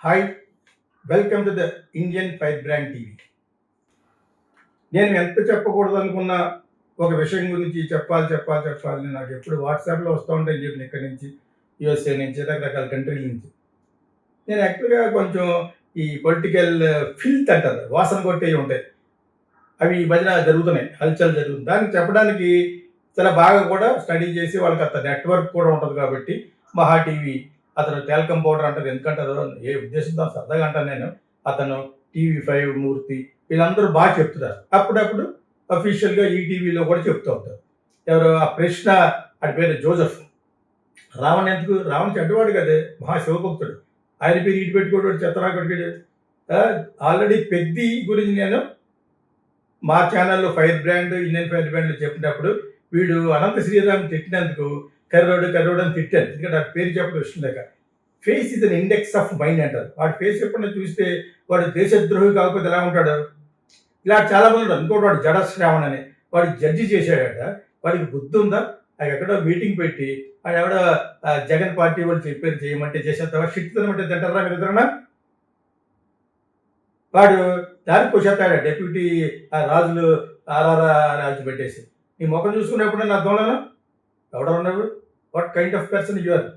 Hi, welcome to the Indian fire brand TV. నేను ఎంత చెప్పకూడదు అనుకున్న ఒక విషయం గురించి చెప్పాలి నాకు ఎప్పుడు వాట్సాప్లో వస్తూ ఉంటాయి చెప్పిన ఇక్కడి నుంచి, యూఎస్ఏ నుంచి, రకరకాల కంట్రీల నుంచి. నేను యాక్చువల్గా కొంచెం ఈ పొలిటికల్ ఫిల్త్ అంటారు, వాసన కొట్టేవి ఉంటాయి, అవి ఈ మధ్యన జరుగుతున్నాయి, హల్చల్ జరుగుతుంది. దానికి చెప్పడానికి చాలా బాగా కూడా స్టడీ చేసి వాళ్ళకి అంత నెట్వర్క్ కూడా ఉంటుంది కాబట్టి మహా టీవీ, అతను టెల్కమ్ పౌడర్ అంటారు, ఎందుకంటారు ఏ ఉద్దేశంతో సరదాగా అంటాను నేను, అతను TV5 మూర్తి, వీళ్ళందరూ బాగా చెప్తున్నారు. అప్పుడప్పుడు అఫీషియల్గా ఈటీవీలో కూడా చెప్తూ ఉంటారు. ఎవరు ఆ ప్రశ్న, అది పేరు జోసెఫ్. రావణ్ ఎందుకు, రావణ్ చెడ్డవాడు కదే, మహాశివభక్తుడు, ఆయన పేరు ఇటు పెట్టుకోడు, చెత్తరా కొట్టుకోడు. ఆల్రెడీ పెద్ది గురించి నేను మా ఛానల్లో ఫైర్ బ్రాండ్, ఇండియన్ ఫైర్ బ్రాండ్లో చెప్పినప్పుడు వీడు అనంత శ్రీరామ్ తిట్టినందుకు కర్రోడు అని తిట్టాను, ఎందుకంటే ఆ పేరు చెప్పడం ఇష్టం లేక. Face is an index of mind అంటారు. వాడి ఫేస్ ఎప్పుడైనా చూస్తే వాడు దేశద్రోహి కాకపోతే ఎలా ఉంటాడు. ఇలా చాలా మంది ఉంటారు. ఇంకోటి వాడు జడశ్రావణ్ అని వాడు జడ్జి చేశాడట, వాడికి బుద్ధి ఉందా? అది ఎక్కడో మీటింగ్ పెట్టి అది ఎవడో జగన్ పార్టీ వాళ్ళు చెప్పారు చేయమంటే చేసేస్తావా, షిట్ తినమంటే తింటారా మీరు ఇద్దరన్నా? వాడు దానికి వచ్చేస్తాడు డెప్యూటీ రాజులు రాజు పెట్టేసి, నీ ముఖం చూసుకున్నప్పుడు నా దోళన ఎవడన్నావు, what kind of person you are?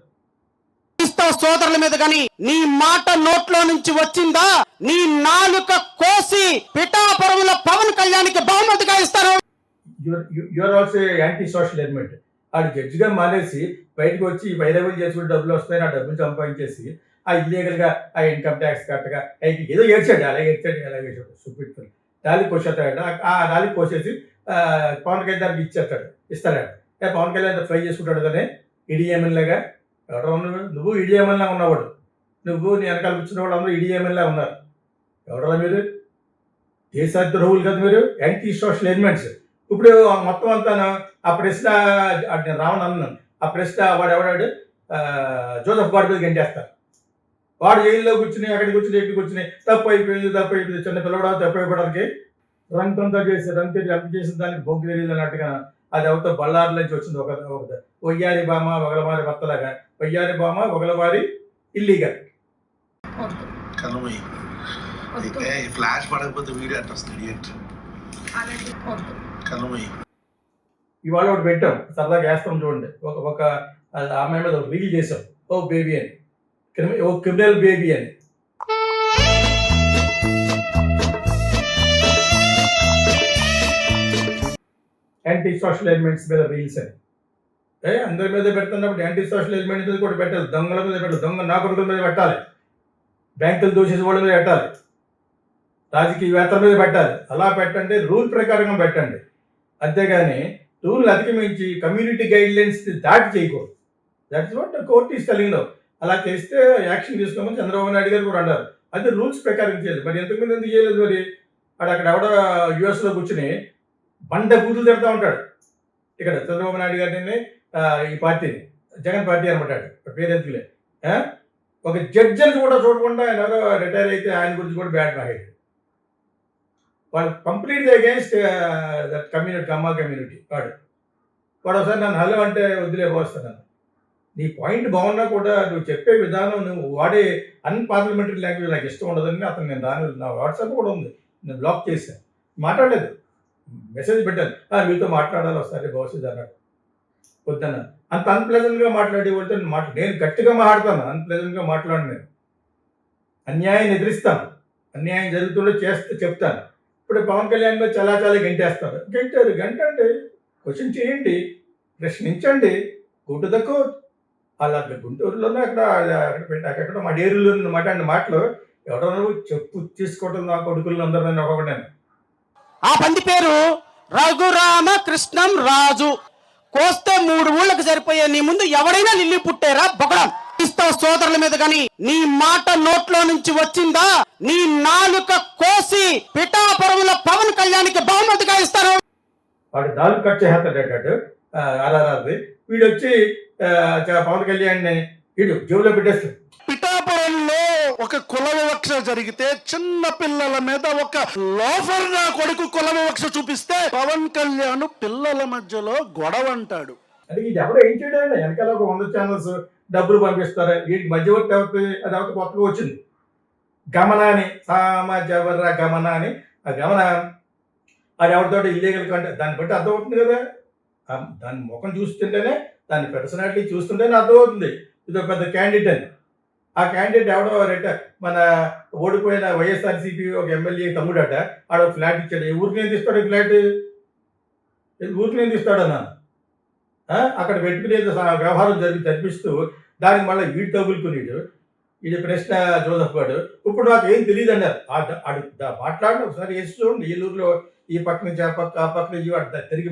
సోదరుల మీద గాని నీ మాట నోట్లో నుంచి వచ్చిందా, నీ నాలుక కోసి పిఠాపురంలో పవన్ కళ్యాణ్కి బహుమతిగా ఇస్తారు. You are also anti social element. ఆడు జడ్జిగా మానేసి బయటకు వచ్చి వైరవల్ చేసుకుంటే డబ్బులు వస్తాయని ఆ డబ్బులు సంపాదించేసి ఆ ఇల్లీగల్గా ఆ ఇన్కమ్ ట్యాక్స్ కట్టగా ఏదో ఏడ్చాడు, అలాగే ఏడ్చాడు చూపిస్తాడు. దానికి కోసేస్తాడు, ఆ దానికి కోసేసి పవన్ కళ్యాణ్ దానికి ఇస్తాడు. పవన్ కళ్యాణ్ ఫ్రై చేసుకుంటాడు కానీ ఇడిఎంఎల్ఏగా. ఎవడో నువ్వు ఇడిఎంఎల్లా ఉన్నవాడు, నువ్వు నీ వెనకాల కూర్చున్న వాళ్ళు అందరూ ఇడిఎంఎల్లా ఉన్నారు. ఎవడలా మీరు? దేశద్రోహులు కదా మీరు, యాంటీ సోషల్ ఎలిమెంట్స్. ఇప్పుడు మొత్తం అంతా ఆ ప్రశ్న రావణ్ అన్నాను, ఆ ప్రశ్న వాడు ఎవడాడు జోసెఫ్ గారి మీద గంటేస్తారు. వాడు జైల్లో కూర్చుని అక్కడికి కూర్చుని ఎక్కడికి కూర్చుని తప్పు అయిపోయింది, చిన్న పిల్లవాడు తప్పు అయిపోవడానికి రంకంతా చేసి ఎంత చేసిన దానికి బొగ్గు తెలియదు అన్నట్టుగా అది ఎవరితో బళ్ళారి నుంచి వచ్చింది. ఒక వయ్యారి బామ వగలవారి భర్తలాగా, వయ్యారి బామ వగలవారి ఇల్లీగల్. ఇవాళ ఒకటి పెట్టాం, సరదాగా వేస్తాం చూడండి. ఒక అమ్మాయి మీద రీల్ చేసాం, ఓ బేబీ అని, ఓ క్రిమినల్ బేబీ అని. యాంటీ సోషల్ ఎలిమెంట్స్ మీద రీల్స్ అని అందరి మీద పెడుతున్నప్పుడు యాంటీ సోషల్ ఎలిమెంట్స్ మీద కూడా పెట్టాలి. దొంగల మీద పెట్టాలి, దొంగ నా కొడుకుల మీద పెట్టాలి, బ్యాంకులు దోషేసి వాళ్ళ మీద పెట్టాలి, రాజకీయవేత్తల మీద పెట్టాలి. అలా పెట్టండి, రూల్ ప్రకారంగా పెట్టండి. అంతేగాని రూల్ అధిగమించి కమ్యూనిటీ గైడ్ లైన్స్ దాటి చేయకూడదు. That's what court is telling. అలా చేస్తే యాక్షన్ తీసుకోమని చంద్రబాబు నాయుడు గారు కూడా అన్నారు. అది రూల్స్ ప్రకారం చేయాలి. మరి ఎంతమంది ఎందుకు చేయలేదు? మరి అక్కడ ఎవడో యుఎస్లో కూర్చుని బండ బూతులు తిడతా ఉంటాడు. ఇక్కడ చంద్రబాబు నాయుడు గారిని, ఈ పార్టీని, జగన్ పార్టీ అనమాటాడు, పేరు ఎందుకులే. ఒక జడ్జిని కూడా చూడకుండా ఆయన ఎవరో రిటైర్ అయితే ఆయన గురించి కూడా బ్యాడ్ మాట్లాడాడు. వాళ్ళు కంప్లీట్గా అగేన్స్ట్ దట్ కమ్యూనిటీ, కమ్మా కమ్యూనిటీ. వాడు ఒకసారి నన్ను హలో అంటే వదిలేపోస్తున్నాను. నీ పాయింట్ బాగున్నా కూడా నువ్వు చెప్పే విధానం, నువ్వు వాడే అన్పార్లమెంటరీ లాంగ్వేజ్ నాకు ఇష్టం ఉండదని అతను నేను నా వాట్సాప్ కూడా ఉంది, నేను బ్లాక్ చేశాను, మాట్లాడలేదు. మెసేజ్ పెట్టాను, మీతో మాట్లాడాలి ఒకసారి భవిష్యత్తు అన్నాడు. వద్దన్నా. అంత అన్ప్లెజెంట్గా మాట్లాడే వాళ్ళతో నేను గట్టిగా మాట్లాడతాను, అన్ప్లెజెంట్గా మాట్లాడు. నేను అన్యాయాన్ని ఎదిరిస్తాను, అన్యాయం జరుగుతుందో చెప్తాను. ఇప్పుడు పవన్ కళ్యాణ్ మీద చాలా గంటేస్తారు. గంటండి, క్వశ్చన్ చేయండి, ప్రశ్నించండి, గుడ్డు తక్కువ. అలా గుంటూరులోనే అక్కడ మా డేరులో మాట్లాడిన మాటలు ఎవడో చెప్పు తీసుకోవటం నా కొడుకులను అందరూ నేను ఒక్కొక్కటి. ఆ బండి పేరు రఘురామ కృష్ణం రాజు. కోస్తే 3 ఊళ్ళకి సరిపోయే నీ ముందు ఎవరైనా లిల్లి పుట్టారా బొగడం. సోదరుల మీద గాని నీ మాట నోట్లో నుంచి వచ్చిందా, నీ నాలుక కోసి పిఠాపురంలో పవన్ కళ్యాణ్కి బహుమతిగా ఇస్తారు. వాడు నాలుగు కట్ చేస్తాడు ఆర్ఆర్ఆర్ది. వీడు వచ్చి పవన్ కళ్యాణ్ వీడు జోబులో పెట్టేస్తాడు. పిఠాపురంలో ఒక కుల వివక్ష జరిగితే చిన్న పిల్లల మీద ఒక లోఫర్ నా కొడుకు కుల వివక్ష చూపిస్తే పవన్ కళ్యాణ్ పిల్లల మధ్యలో గొడవ అంటాడు. అది ఇది ఎవడో ఏం చేయడం, వెనకాల ఒక 100 ఛానల్స్ డబ్బులు పంపిస్తారు, వీటికి మధ్యవర్తి అవుతుంది. అది అవుతుంది కొత్తగా వచ్చింది. గమన అని సామజవర గమన అని ఆ గమన అది ఎవరితో ఇల్లీగల్ కంటే దాన్ని బట్టి అర్థమవుతుంది కదా. దాని ముఖం చూస్తుంటేనే దాని పర్సనాలిటీ చూస్తుంటేనే అర్థమవుతుంది ఇది ఒక పెద్ద క్యాండిడేట్ అని. ఆ క్యాండిడేట్ ఎవడో మన ఓడిపోయిన వైఎస్ఆర్సీపీ ఒక ఎమ్మెల్యే తమ్ముడట ఆడ ఫ్లాట్ ఇచ్చాడు. ఊరికి నేను తీస్తాడు ఈ ఫ్లాట్, ఊరికి నేను తీస్తాడు అన్న అక్కడ పెట్టుకునే వ్యవహారం జరిపిస్తూ దానికి మళ్ళీ వీడు తగులుకునేడు. ఇది ప్రశ్న జోసఫ్ గారు ఇప్పుడు నాకు ఏం తెలియదు అన్నారు. మాట్లాడిన ఒకసారి వేసి చూడండి, ఏలూరులో ఈ పక్క నుంచి ఆ పక్క నుంచి తిరిగి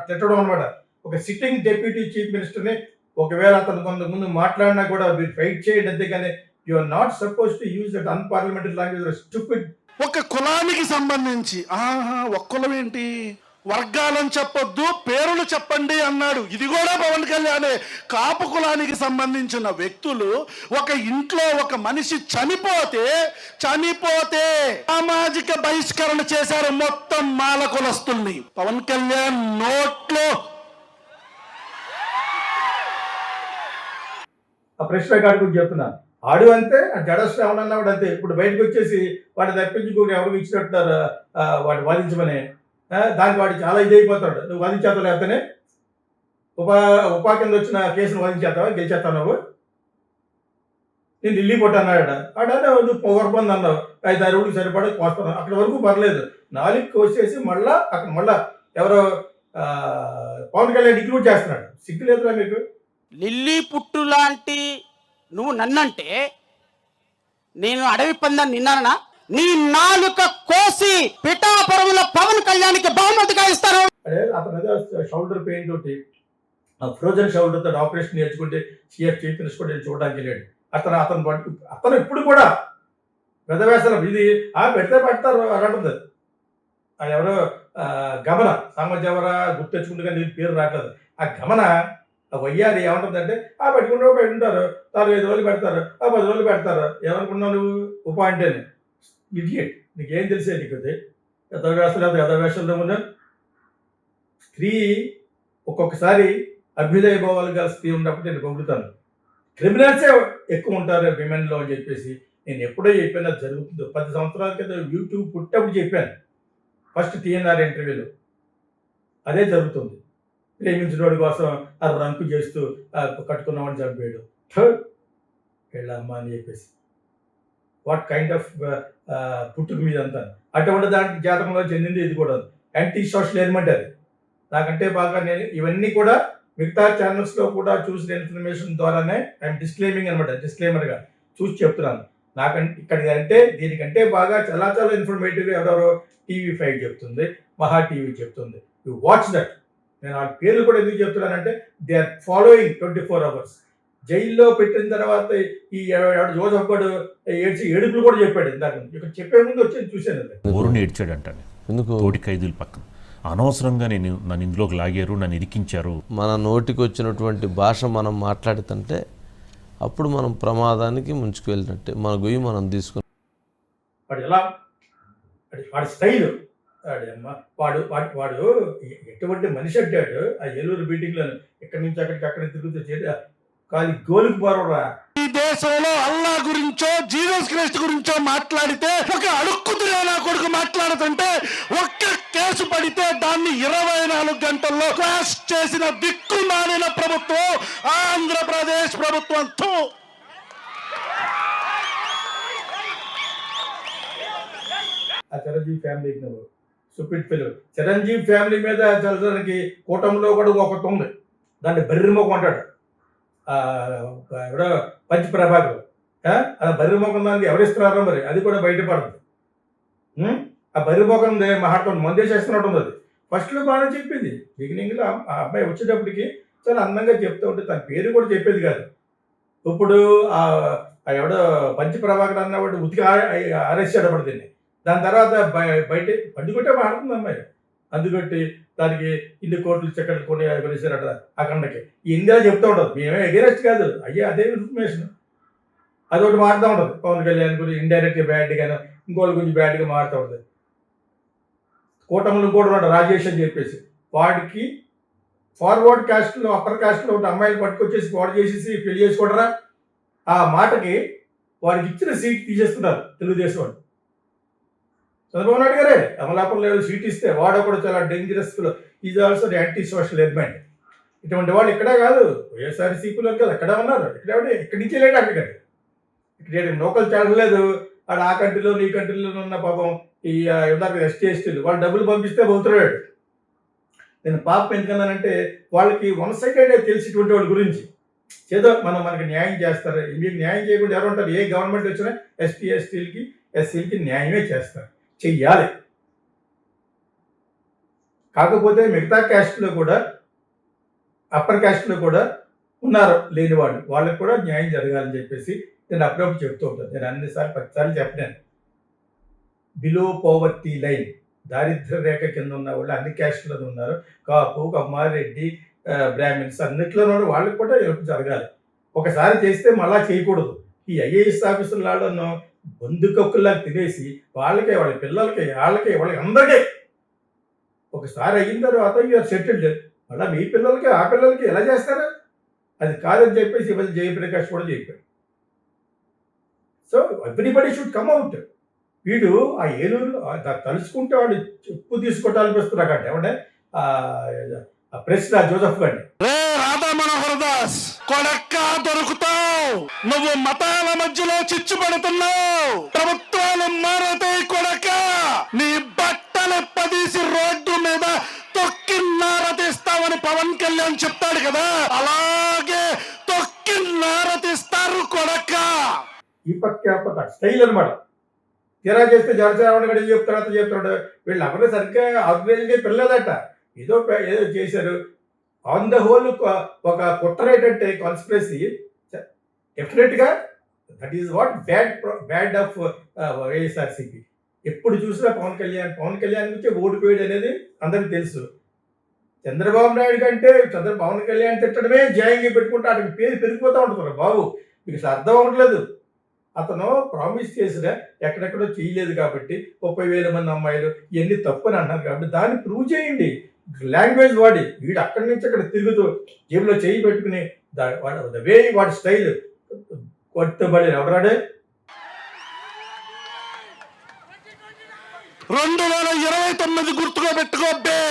తిట్టడం అనమాట. ఒక సిట్టింగ్ డెప్యూటీ చీఫ్ మినిస్టర్ని ఒకవేళ అతను కొంతమంది మాట్లాడినా కూడా మీరు ఫైట్ చేయండి, అంతేగాని you are not suppose to use that unparliamentary language stupid. ఒక కులానికి సంబంధించి ఒక కులం ఏంటి, వర్గాలని చెప్పొద్దు, పేరులు చెప్పండి అన్నాడు. ఇది కూడా పవన్ కళ్యాణే. కాపు కులానికి సంబంధించిన వ్యక్తులు ఒక ఇంట్లో ఒక మనిషి చనిపోతే సామాజిక బహిష్కరణ చేశారు మొత్తం మాల కులస్తుల్ని. పవన్ కళ్యాణ్ నోట్లో ఆ ప్రశ్న గాడి గురించి చెప్తున్నాను. ఆడు అంతే, ఆ జడశ్రావణ అన్నవాడు అంతే. ఇప్పుడు బయటకు వచ్చేసి వాడు తప్పించుకుని ఎవరికి ఇచ్చినట్టున్నారు వాడు వాదించమని. దానికి వాడు చాలా ఇదైపోతాడు. నువ్వు వాదించేస్తావు, లేకపోతే ఉపా కింద వచ్చిన కేసును వాదించేస్తావా, గెలిచేస్తావు నువ్వు, నేను ఢిల్లీ కొట్టన్నాడు ఆడ నువ్వు పొగరబంది అన్నావు, 5-6 రోజులు సరిపడా కోస్తాను. అక్కడి వరకు పర్లేదు. 4 కోసేసి మళ్ళా అక్కడ మళ్ళా ఎవరో పవన్ కళ్యాణ్ ఇంక్లూడ్ చేస్తున్నాడు. సిగ్గు లేదురా మీకు? లిల్లీ పుట్టు లాంటి నువ్వు నన్నంటే నేను అడవి పందాన్ని నిన్నానా? నీ నాలుక కోసి పిఠాపురంలో పవన్ కళ్యాణ్కి బహుమతిగా ఇస్తాను. అదే అతను ఏదో షోల్డర్ పెయిన్ తోటి ఫ్రోజన్ షోల్డర్ తోటి ఆపరేషన్ నేర్చుకుంటే చీఫ్ మినిస్టర్ కూడా చూడడానికి వెళ్ళాడు. అతను ఇప్పుడు కూడా పెద్ద వేసనం ఇది పెడితే పెడతారు అని అంటుంది. ఎవరో గమన సామజవర గుర్తు తెచ్చుకుంటే నీ పేరు రావట్లేదు. ఆ గమన వయ్యారి ఏమంటుందంటే పెట్టుకుంటారు 4-5 రోజులు పెడతారు, 10 రోజులు పెడతారు. ఏమనుకున్నావు నువ్వు ఉపా అంటేనే? ఇడియట్, నీకేం తెలిసే నీకు? అది యథవేషంలో ఉన్న స్త్రీ ఒక్కొక్కసారి అభ్యుదయ భావాలు గల స్త్రీ ఉన్నప్పుడు నేను పొగుడుతాను. క్రిమినల్సే ఎక్కువ ఉంటారు విమెన్లో అని చెప్పేసి నేను ఎప్పుడో చెప్పాను. అది జరుగుతుందో 10 సంవత్సరాల క్రితం యూట్యూబ్ పుట్టప్పుడు చెప్పాను, ఫస్ట్ TNR ఇంటర్వ్యూలో. అదే జరుగుతుంది. ప్రేమించిన వాడి కోసం ఆ రంకు చేస్తూ కట్టుకున్నవాడిని చంపాడు వెళ్ళమ్మ అని చెప్పేసి. వాట్ కైండ్ ఆఫ్ పుట్టుక మీద అంతా అటువంటి దానికి జాతకంలో చెందింది ఇది కూడా. యాంటీ సోషల్ ఎలిమెంట్ అది. నాకంటే బాగా నేను ఇవన్నీ కూడా మిగతా ఛానల్స్లో కూడా చూసిన ఇన్ఫర్మేషన్ ద్వారానే ఐఎమ్ డిస్క్లైమింగ్ అనమాట, డిస్క్లైమర్గా చూసి చెప్తున్నాను. నాకంటే ఇక్కడ అంటే దీనికంటే బాగా చాలా చాలా ఇన్ఫర్మేటివ్గా ఎవరెవరో TV5 చెప్తుంది, మహా టీవీ చెప్తుంది. You watch that. నేను ఆ పేర్లు కూడా ఎందుకు చెప్తున్నానంటే దే ఆర్ ఫాలోయింగ్ 24 hours. జైల్లో పెట్టిన తర్వాత ఈ జోసఫ్ గడు ఏడుపులు కూడా చెప్పాడు. ఇందాక ఇక్కడ చెప్పే ముందు వచ్చి చూశాను. ఊరుని ఏడ్చాడంటాను ఎందుకు? తోటి ఖైదీల పక్కన అనవసరంగా నన్ను ఇందులోకి లాగారు, నన్ను ఇరికించారు. మన నోటికి వచ్చినటువంటి భాష మనం మాట్లాడుతుంటే అప్పుడు మనం ప్రమాదానికి ముంచుకు వెళ్ళినట్టే. మన గొయ్యి మనం తీసుకుని వాడు ఎలా వాడి స్టైల్ వాడు ఎటువంటి మనిషి అంటాడు. ఆ ఏలూరు మీటింగ్లో ఎక్కడి నుంచి అక్కడికి తిరుగుతూ కాలి గోలికి పోరా. ఈ దేశంలో అల్లా గురించో జీసస్ క్రైస్ట్ గురించో మాట్లాడితే ఒక అడుక్కుతున్నా నా కొడుకు మాట్లాడుతుంటే ఒక్క కేసు పడితే దాన్ని 24 గంటల్లో క్రాష్ చేసిన దిక్కుమాలిన ప్రభుత్వం ఆంధ్రప్రదేశ్ ప్రభుత్వం. ఆ చిరంజీవి ఫ్యామిలీకి నువ్వు సుప్రీట్ ఫిల్. చిరంజీవి ఫ్యామిలీ మీద చల్లడానికి కూటమిలో కూడా ఒకటి ఉంది, దాన్ని బర్రిమొఖం అంటాడు ఎవడో పంచి ప్రభాకర్. అది బర్రిమొఖం దానికి ఎవరిస్తున్నారో మరి అది కూడా బయటపడుతుంది. ఆ బర్రిమొఖం మాట్లాడుతుంది మందే చేస్తున్నట్టు ఉంది. అది ఫస్ట్లో బాగానే చెప్పింది, బిగినింగ్లో ఆ అబ్బాయి వచ్చేటప్పటికి చాలా అందంగా చెప్తూ ఉంటే తన పేరు కూడా చెప్పేది కాదు. ఇప్పుడు ఎవడో పంచి ప్రభాకర్ అన్నవాడు ఉతికి అరెస్ట్ పడుతుంది. దాని తర్వాత బయట పండుగొట్టే మాడుతుంది అమ్మాయి. అందుకొట్టి దానికి ఇన్ని కోట్లు చక్కట్లు కొనేసారట అక్కడికి. ఇండియా చెప్తూ ఉంటుంది, మేమే ఎగరెస్ట్ కాదు అయ్యే అదే ఇన్ఫర్మేషన్. అదొకటి మారుతూ ఉంటుంది. పవన్ కళ్యాణ్ గురించి ఇండైరెక్ట్గా బ్యాడ్గాను ఇంకోళ్ళ గురించి బ్యాడ్గా మారుతూ ఉంటుంది. కూటమిలో కూడా ఉన్నాడు రాజేష్ అని చెప్పేసి, వాడికి ఫార్వర్డ్ కాస్ట్లో అప్పర్ కాస్ట్లో ఉన్న అమ్మాయిలు పట్టుకొచ్చేసి వాడు చేసేసి పెళ్లి చేసుకోవడరా. ఆ మాటకి వాడికి ఇచ్చిన సీట్ తీసేస్తున్నారు తెలుగుదేశం వాళ్ళు. చంద్రబాబు నాయుడు గారే అమలాపురంలో సీట్ ఇస్తే వాడొకడు చాలా dangerous is also anti social element. ఇటువంటి వాళ్ళు ఇక్కడే కాదు, వైఎస్ఆర్సీపీలో కాదు, ఎక్కడే ఉన్నారు. ఇక్కడి నుంచి లేడు అక్కడికండి. ఇక్కడ లోకల్ చాలలేదు. ఆడ ఆ కంట్రీలో ఈ కంట్రీలో ఉన్న పాపం ఈ ఉన్నారు ఎస్టీ ఎస్టీలు వాళ్ళు డబ్బులు పంపిస్తే పోతున్నాడు. నేను పాపం ఎందుకన్నానంటే వాళ్ళకి వన్ సైడెడ్ తెలిసినటువంటి వాళ్ళ గురించి ఏదో మనకి న్యాయం చేస్తారు. మీరు న్యాయం చేయకుండా ఎవరు ఉంటారు? ఏ గవర్నమెంట్ వచ్చినా ఎస్టీ ఎస్టీలకి ఎస్సీలకి న్యాయమే చేస్తారు, చెయ్యాలి. కాకపోతే మిగతా క్యాస్ట్లో కూడా అప్పర్ క్యాస్ట్లో కూడా ఉన్నారు లేని వాళ్ళు, వాళ్ళకి కూడా న్యాయం జరగాలని చెప్పేసి నేను అప్పుడప్పుడు చెప్తూ ఉంటాను. నేను అన్నిసార్లు 10 సార్లు చెప్పాను. బిలో పోవర్టీ లైన్, దారిద్ర్య రేఖ కింద ఉన్న వాళ్ళు అన్ని క్యాస్ట్లో ఉన్నారు. కాపు, కమ్మారెడ్డి, బ్రాహ్మిన్స్ అన్నిట్లోనూ వాళ్ళకి కూడా హెల్ప్ జరగాలి. ఒకసారి చేస్తే మళ్ళా చేయకూడదు. ఈ ఐఏఎస్ ఆఫీసర్ల వాళ్ళను బొందుకొక్కుల్లా తినేసి వాళ్ళకి వాళ్ళ పిల్లలకి వాళ్ళకి అందరికీ ఒకసారి అయిన తర్వాత యూఆర్ సెటిల్డ్. మళ్ళీ మీ పిల్లలకి ఆ పిల్లలకి ఎలా చేస్తారు? అది కాదని చెప్పేసి ఇవాళ జయప్రకాష్ కూడా చెప్పాడు. So everybody should come out. వీడు ఆ ఏలూరు తలుచుకుంటే వాడు చెప్పు తీసుకోవటానిపిస్తున్నారు అంటే ఏమంటే ప్రెస్ జోసఫ్ గారిని రాధా మనోహర్ దాస్ కొడక్క దొరుకుతావు. నువ్వు మతాల మధ్యలో చిచ్చు పడుతున్నావు. ప్రభుత్వాలు మారతాయి కొడక. నీ బట్టలు పదీసి రోడ్డు మీద తొక్కి నారతీస్తావని పవన్ కళ్యాణ్ చెప్తాడు కదా, అలాగే తొక్కి నారతీస్తారు కొడక. ఈ పక్క స్టైల్ అనమాట. తీరా చేస్తే జనసేన గడి చెప్తాడు. వీళ్ళు ఎవరు సరిగ్గా ఆర్గనైజ్గా పిల్లదట. ఏదో చేశారు. ఆన్ ద హోల్ ఒక కుట్రేటంటే కాన్స్పిరసీ డెఫినెట్గా that is what bad of YSRCP. ఎప్పుడు చూసినా పవన్ కళ్యాణ్ గురించి ఓడిపోయాడు అనేది అందరికీ తెలుసు. చంద్రబాబు నాయుడు కంటే పవన్ కళ్యాణ్ తిట్టడమే జయంగా పెట్టుకుంటే అతనికి పేరు పెరిగిపోతూ ఉంటున్నారు. బాబు మీకు అసలు అర్థం అవ్వట్లేదు. అతను ప్రామిస్ చేసిన ఎక్కడెక్కడో చేయలేదు కాబట్టి 30,000 మంది అమ్మాయిలు ఇవన్నీ తప్పు అని అంటున్నారు కాబట్టి దాన్ని ప్రూవ్ చేయండి. లాంగ్వేజ్ వాడి వీడు అక్కడి నుంచి అక్కడ తిరుగుతూ జేబులో చేయి పెట్టుకుని ద వే వాడి స్టైల్ కొట్టబడి ఎవరాడే. 2029 గుర్తుగా పెట్టుకోబ్బే.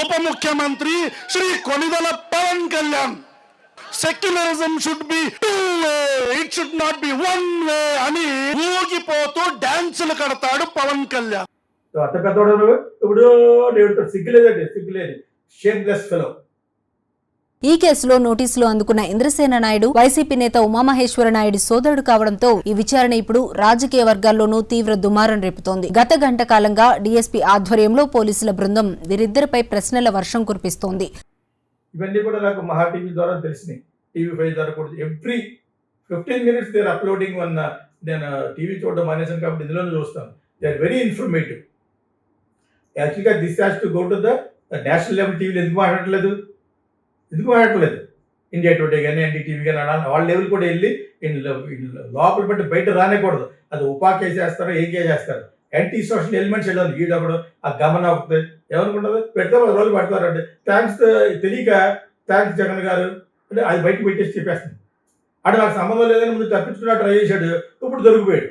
ఉప ముఖ్యమంత్రి Shri Konidela Pawan Kalyan. Secularism should be 2 way, it should not be 1 way అని ఊగిపోతూ డాన్సులు కడతాడు పవన్ కళ్యాణ్. అంత పెద్దవాడు ఇప్పుడు సిగ్గులేదు షేమ్లెస్ ఫెలో. ఈ కేసులో నోటీసులు అందుకున్న ఇంద్రసేన నాయుడు వైసీపీ నేత ఉమామహేశ్వర నాయుడు సోదరుడు కావడంతో ఈ విచారణ ఇప్పుడు రాజకీయ వర్గాల్లోనూ తీవ్ర దుమారం రేపుతోంది. గత గంట కాలంగా డీఎస్పీ ఆధ్వర్యంలో పోలీసుల బృందం వీరిద్దరిపై ప్రశ్నల వర్షం కురిపిస్తోంది. ఇవన్నీ కూడా నాకు మహా టీవీ ద్వారా తెలిసినాయి, TV5 ద్వారా కూడా. Every 15 minutes they are uploading one. నేను టీవీ చూడడం మానేసాను కాబట్టి ఇందులోనే చూస్తాను. They are very informative. యాక్చువల్గా this has to go to the national level. టీవీలో ఎందుకు మాట్లాడట్లేదు? ఇండియా టుడే కానీ NDTV కానీ వాళ్ళ లెవెల్ కూడా వెళ్ళి లోపల పెట్టి బయట రానేకూడదు. అది ఉపాకేసేస్తారు, ఏం చేస్తారు. యాంటీ సోషల్ ఎలిమెంట్స్ వెళ్ళాలి. వీడప్పుడు ఆ గమనం అవుతుంది ఏమనుకుంటుంది, పెడితే 10 రోజులు పెడతారంటే థ్యాంక్స్ తెలియక థ్యాంక్స్ జగన్ గారు అంటే అది బయటకు పెట్టేసి చెప్పేస్తుంది. అంటే నాకు సంబంధం లేదని ముందు తప్పించుకున్నా ట్రై చేశాడు, ఇప్పుడు దొరికిపోయాడు.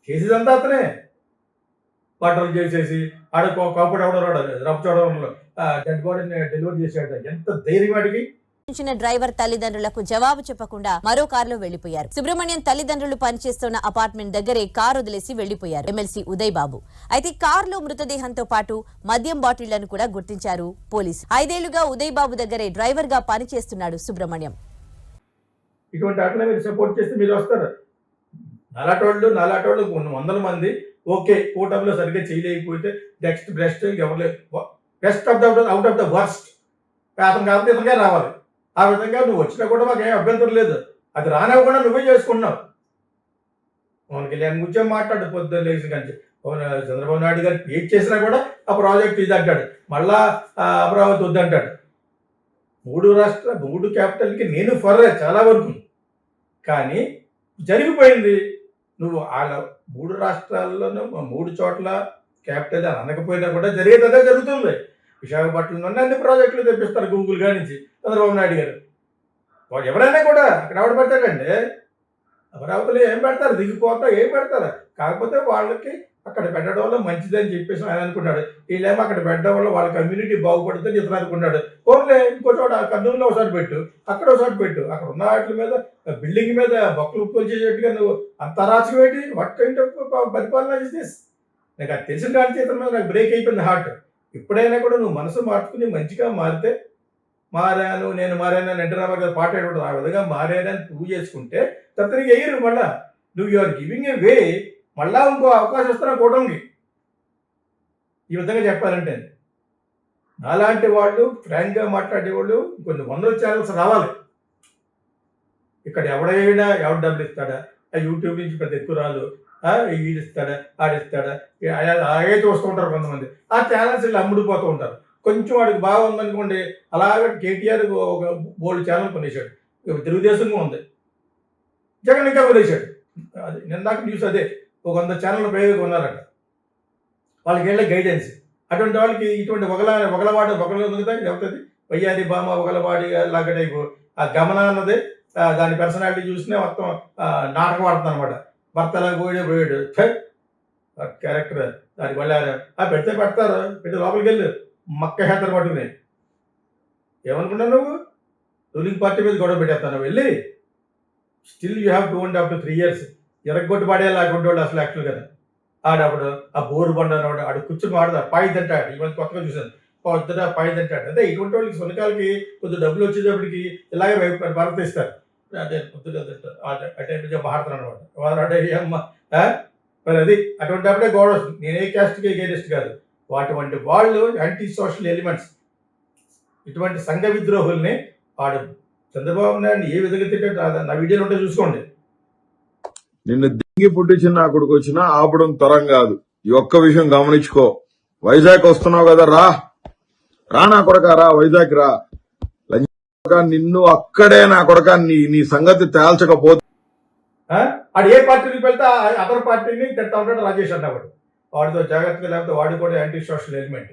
చేసేదంతా అతనే. బట్టలు చేసేసి ఆడ కాపుడు అవడం రప్చవడంలో డెడ్ బాడీని డెలివరీ చేశాడు. ఎంత ధైర్యం వాడికి. డ్రైవర్ తల్లిదండ్రులకు జవాబు చెప్పకుండా మరో కారులో వెళ్లిపోయారు. సుబ్రహ్మణ్యం తల్లిదండ్రులు పనిచేస్తున్న అపార్ట్మెంట్ దగ్గరే కారు వదిలేసి వెళ్లిపోయారు ఎమ్మెల్సీ ఉదయ్ బాబు. అయితే కారులో మృతదేహంతో పాటు మద్యం బాటిళ్లను కూడా గుర్తించారు పోలీసు. 5 ఏళ్లుగా ఉదయ్ బాబు దగ్గరే డ్రైవర్ గా పనిచేస్తున్నాడు సుబ్రహ్మణ్యం. ఇటువంటి వాటిలో మీరు సపోర్ట్ చేస్తే మీరు వస్తారు. నాలాటోళ్ళు 100 మంది ఓకే కూటమిలో సరిగ్గా చేయలేకపోతే నెక్స్ట్ బెస్ట్ ఎవరు best of the out of the worst అతను కాబట్టి ఇతనికే రావాలి. ఆ విధంగా నువ్వు వచ్చినా కూడా మాకు ఏం అభ్యంతరం లేదు. అది రానివ్వకుండా నువ్వే చేసుకుంటున్నావు. పవన్ కళ్యాణ్ గురించే మాట్లాడు పొద్దున్న లేచిన కంచి. చంద్రబాబు నాయుడు గారు ఏం చేసినా కూడా ఆ ప్రాజెక్ట్ ఇది అంటాడు, మళ్ళా అమరావతి వద్దంటాడు. 3 క్యాపిటల్కి నేను ఫర్ చాలా వరకు, కానీ జరిగిపోయింది. నువ్వు వాళ్ళ 3 రాష్ట్రాల్లోనూ 3 చోట్ల క్యాపిటల్ అని అనకపోయినా కూడా జరిగేదే జరుగుతుంది. విశాఖపట్నంలోనే అన్ని ప్రాజెక్టులు తెప్పిస్తారు గూగుల్ గా నుంచి చంద్రబాబు నాయుడు గారు. ఎవరైనా కూడా అక్కడ ఎవడ పెడతాడండి. అమరావతిలో ఏం పెడతారు, దిగిపోతా ఏం పెడతారు. కాకపోతే వాళ్ళకి అక్కడ పెట్టడం వల్ల మంచిదని చెప్పేసి ఆయన అనుకున్నాడు. వీళ్ళేమో అక్కడ పెట్టడం వల్ల వాళ్ళ కమ్యూనిటీ బాగుపడుతుందని ఇతను అనుకున్నాడు. పోన్లే ఇంకో చోట కర్నూలులో ఒకసారి పెట్టు, అక్కడ ఒకసారి పెట్టు, అక్కడ ఉన్న వాటి మీద బిల్డింగ్ మీద బొక్కలు పోల్చేసేట్టుగా నువ్వు అంత రాచకం ఏంటి? వాట్ కైండ్ ఆఫ్ పరిపాలన ఇస్ దిస్? నాకు అది తెలిసిన దాని చేత మీద నాకు బ్రేక్ అయిపోయింది హార్ట్. ఇప్పుడైనా కూడా నువ్వు మనసు మార్చుకుని మంచిగా మారితే, మారాను నేను మారాను ఎన్టీ రామారావు గారు పాట ఏంటో ఆ విధంగా మారానని ప్రూవ్ చేసుకుంటే తప్పనికి వేయరు. మళ్ళా నువ్వు యూఆర్ గివింగ్ ఏ వే, మళ్ళా ఇంకో అవకాశం ఇస్తున్నావు కూటమికి. ఈ విధంగా చెప్పాలంటే అలాంటి వాళ్ళు ఫ్రాంక్గా మాట్లాడేవాళ్ళు కొన్ని వందల ఛానల్స్ రావాలి. ఇక్కడ ఎవడైనా ఎవడు డబ్బులు ఇస్తాడా, ఆ యూట్యూబ్ నుంచి పెద్ద ఎక్కువ రాదు, ఈడిస్తాడా ఆడిస్తాడా అలాగే చూస్తూ ఉంటారు కొంతమంది. ఆ ఛానల్స్ ఇలా అమ్ముడిపోతూ ఉంటారు. కొంచెం వాడికి బాగా ఉందనుకోండి, అలాగే కేటీఆర్ ఒక బోల్డ్ ఛానల్ కొనేసాడు, తెలుగుదేశంగా ఉంది, జగన్ ఇంకా కొనేసాడు. అది నిందాక న్యూస్ అదే, ఒక 100 ఛానల్ పైగా కొన్నారట. వాళ్ళకి వెళ్ళే గైడెన్స్. అటువంటి వాళ్ళకి ఇటువంటి ఒకలవాడు లేకపోతే వయ్యారి బామ ఒకలవాడి లాగా టైపు ఆ గమన అన్నది దాని పర్సనాలిటీ చూసినా మొత్తం నాటకం ఆడుతుంది అనమాట. భర్త ఎలా పోయాడు క్యారెక్టర్, దానికి మళ్ళీ పెడితే పెడతారు, పెట్టి లోపలికి వెళ్ళు మక్క హేతర పట్టుకుని. ఏమనుకున్నావు నువ్వు? రూలింగ్ పార్టీ మీద గొడవ పెట్టేస్తాను వెళ్ళి. Still you have 2.5 to 3 years ఎరగొట్టి పడేలా గుడ్డోళ్ళు అసలు యాక్చువల్ కదా. ఆడప్పుడు ఆ బోరు బండ అనేవాడు ఆడు కూర్చొని వాడతాడు, పాయి తింటాడు. ఈ మధ్య కొత్తగా చూశాను, పొద్దున పాయి తింటాడు. అదే ఇటువంటి వాళ్ళకి సొనకాలకి కొద్దిగా డబ్బులు వచ్చేటప్పటికి ఇలాగే భరతిస్తారు. అదే పొద్దున తింటారు అంటే మారుతాను అనమాట. వాడు అంటే అమ్మ మరి అది అటువంటి అప్పుడే గొడవ వస్తుంది. నేను ఏ క్యాస్ట్కి ఎగేనిస్ట్ కాదు. అటువంటి వాళ్ళు యాంటీ సోషల్ ఎలిమెంట్స్, ఇటువంటి సంఘ విద్రోహుల్ని వాడు చంద్రబాబు నాయుడు ఏ విధంగా తింటాడు నా వీడియోలు ఉంటే చూసుకోండి. నిన్ను దింగి పుట్టించిన నా కొడుకు వచ్చినా ఆపడం తరం కాదు. ఈ ఒక్క విషయం గమనించుకో. వైజాగ్ వస్తున్నావు కదా, రా నా కొడక, రా వైజాగ్ రా. నిన్ను అక్కడే నా కొడక నీ సంగతి తేల్చకపోతే వాడు ఏ పార్టీకి వెళ్తే అదర్ పార్టీని తింటా ఉంటాడు రాజేష్ అన్నవాడు. వాడితో జాగ్రత్తగా, లేకపోతే వాడు కూడా యాంటీ సోషల్ ఎలిమెంట్.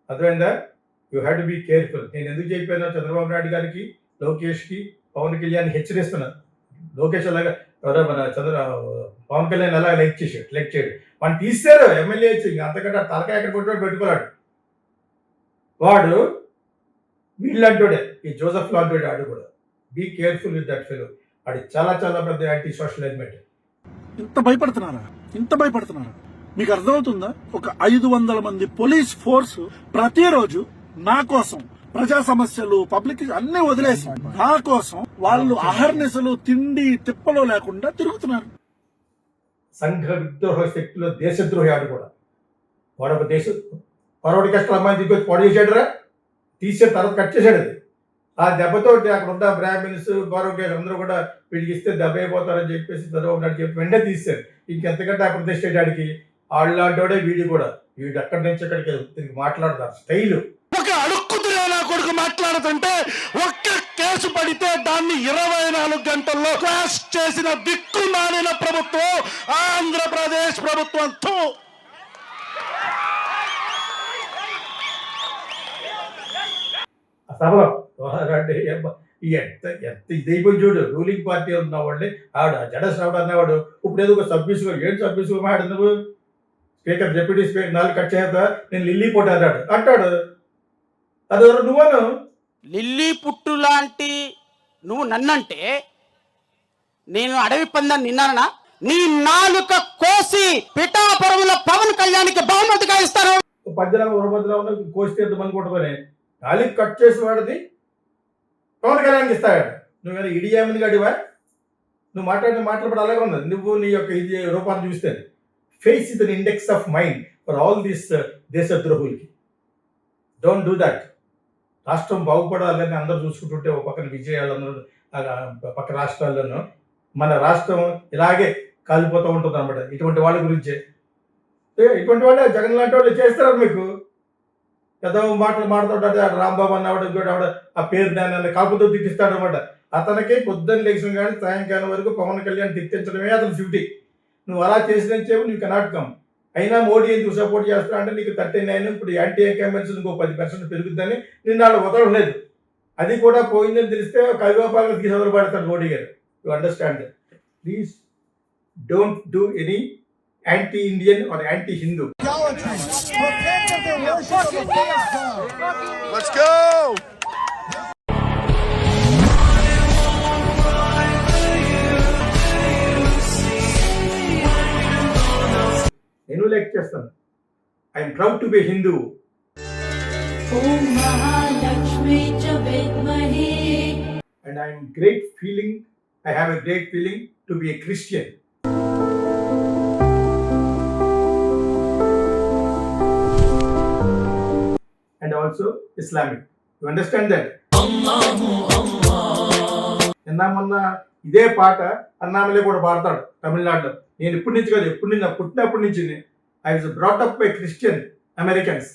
అర్థమైందా? You have to be careful. నేను ఎందుకు చెప్పాను చంద్రబాబు నాయుడు గారికి, లోకేష్కి, పవన్ కళ్యాణ్ హెచ్చరిస్తున్నాను. లోకేష్ అలాగా మన పవన్ కళ్యాణ్ అలా లైక్ చేయడు. వాడిని తీశారు ఎమ్మెల్యే ఇచ్చి, అంతకంటే తలకాయ ఎక్కడ కొట్టాడు పెట్టుకోలేడు. వాడు వీళ్ళంటోడే, ఈ జోసెఫ్ లాంటోడే. ఆడు కూడా be careful with that fellow. అది చాలా చాలా పెద్ద యాంటీ సోషల్ ఎలిమెంట్. ఇంత భయపడుతున్నారా? మీకు అర్థమవుతుందా? ఒక 500 మంది పోలీస్ ఫోర్స్ ప్రతిరోజు నా కోసం ప్రజా సమస్యలు పబ్లిక్ అన్ని వదిలేసి నా కోసం వాళ్ళు అహర్నిశలు తిండి తిప్పలో లేకుండా తిరుగుతున్నారు. సంఘ విద్రోహ శక్తిలో దేశద్రోహి ఆడు కూడా. వాడు ఒక పరవడి కష్టాల అమ్మాయిని దిగొచ్చి పొడి చేసాడురా, తీసే తర్వాత కట్ చేశాడు. అది ఆ దెబ్బతో అక్కడ ఉన్న బ్రాహ్మిన్స్ బారోగ్యాలు అందరూ కూడా వీడికి ఇస్తే దెబ్బ అయిపోతారని చెప్పేసి చంద్రబాబు నాయుడు చెప్పి వెంటనే తీశారు. ఇంకెంతకంటే ఆ ప్రతిష్ఠాడికి ఆళ్ళలాంటోడే వీడి కూడా. వీడు అక్కడి నుంచి అక్కడికి తిరిగి మాట్లాడతారు స్టైలు. ఒక అడుక్కుతున్నా నా కొడుకు మాట్లాడుతుంటే ఒక్క కేసు పడితే దాన్ని 24 గంటల్లో క్రాష్ చేసిన దిక్కు మారిన ప్రభుత్వం ఆంధ్రప్రదేశ్ ప్రభుత్వంతో. సభలో ఎంత ఇదైపోయి చూడు. రూలింగ్ పార్టీ ఉన్న వాళ్ళని ఆవిడ జడశ్రావుడు అన్నవాడు ఇప్పుడు ఏదో ఒక సబ్మిస్గా ఏంటి సబ్మిస్గా మాట్లాడు నువ్వు. స్పీకర్ డిప్యూటీ స్పీకర్ 4 కట్ చేస్తా నేను లిల్లీ పొట్టు అంటాడు. అది నువ్వను లిల్లీ పుట్టు లాంటి నువ్వు నన్నంటే నేను అడవి పందాన్ని నిన్నానా? నీ నాలుక కోసి పిఠాపురంలో పవన్ కళ్యాణ్కి బహుమతిగా ఇస్తాను. 10 కోసి తీర్థం అనుకుంటుందని 4 కట్ చేసి వాడిది పవన్ కళ్యాణ్కి ఇస్తాడు. నువ్వు ఇడియామని గడివా? నువ్వు మాట్లాడిన మాట్లాడబడి అలాగే ఉంది. నువ్వు నీ యొక్క ఇది రూపాన్ని చూస్తే face is an index of mind for all these దేశద్రోహులకి. Don't do that. రాష్ట్రం బాగుపడాలని అందరూ చూసుకుంటుంటే ఒక పక్కన విజయాలందరూ పక్క రాష్ట్రాల్లోనూ మన రాష్ట్రం ఇలాగే కాలిపోతూ ఉంటుంది అనమాట. ఇటువంటి వాళ్ళ గురించే. ఇటువంటి వాళ్ళే జగన్ లాంటి వాళ్ళు చేస్తారు మీకు. ఏదో మాటలు మాడుతుంటాడు. రాంబాబు అన్నవాడు ఇంకోటి ఆవిడ ఆ పేరు దాన్ని కాపుతో తిట్టిస్తాడు అనమాట. అతనికి పొద్దున్న లేచిన కానీ సాయంకాలం వరకు పవన్ కళ్యాణ్ తిట్టించడమే అతను డ్యూటీ. నువ్వు అలా చేసిన చెప్పి నువ్వు కెనాట్ కమ్. అయినా మోడీ ఎందుకు సపోర్ట్ చేస్తా అంటే నీకు 39 ఇప్పుడు యాంటీ ఇన్కంబెన్సీ ఇంకో 10% పెరుగుతుందని నిన్న వాళ్ళు వదలలేదు. అది కూడా పోయిందని తెలిస్తే కవిగోపాలను తీసి వదలబడతాడు మోడీ గారు. You understand please. don't do any anti-Indian or anti-Hindu. Let's go. నేను లైక్ చేస్తాను. I'm proud to be Hindu. And I have a great feeling to be a Christian. And also Islamic. You understand that? నిన్న మొన్న ఇదే పాట అన్నామలే కూడా పాడతాడు తమిళనాడులో. నేను ఇప్పటి నుంచి కాదు, ఎప్పటి నుంచి, పుట్టినప్పటి నుంచి I was brought up by Christian Americans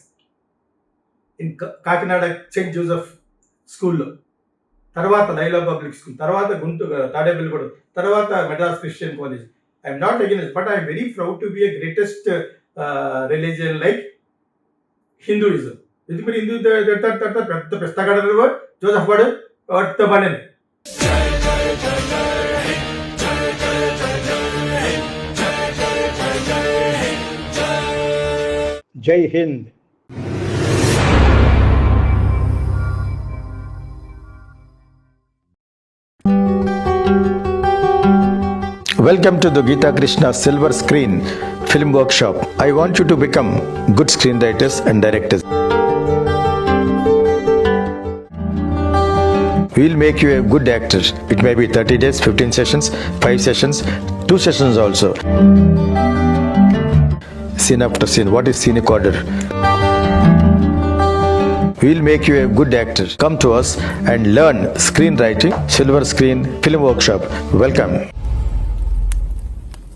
in Kakinada Saint Joseph స్కూల్లో, తర్వాత లైలా పబ్లిక్ స్కూల్, తర్వాత గుంటూరు తాడేపల్లిగూడ, తర్వాత Madras Christian college. I'm not against, but I'm very proud to be a greatest religion like Hinduism. ఇది మీరు హిందూ పెద్ద పిస్తగాడు జోసెఫ్ గాడు పని. జై Hind. Welcome to the Geeta Krishna Silver Screen Film Workshop. I want you to become good screenwriters and directors. We'll make you a good actor. It may be 30 days, 15 sessions, 5 sessions, 2 sessions also. Scene after scene. What is scenic order? We'll make you a good actor. Come to us and learn screenwriting. Silver Screen Film Workshop. Welcome.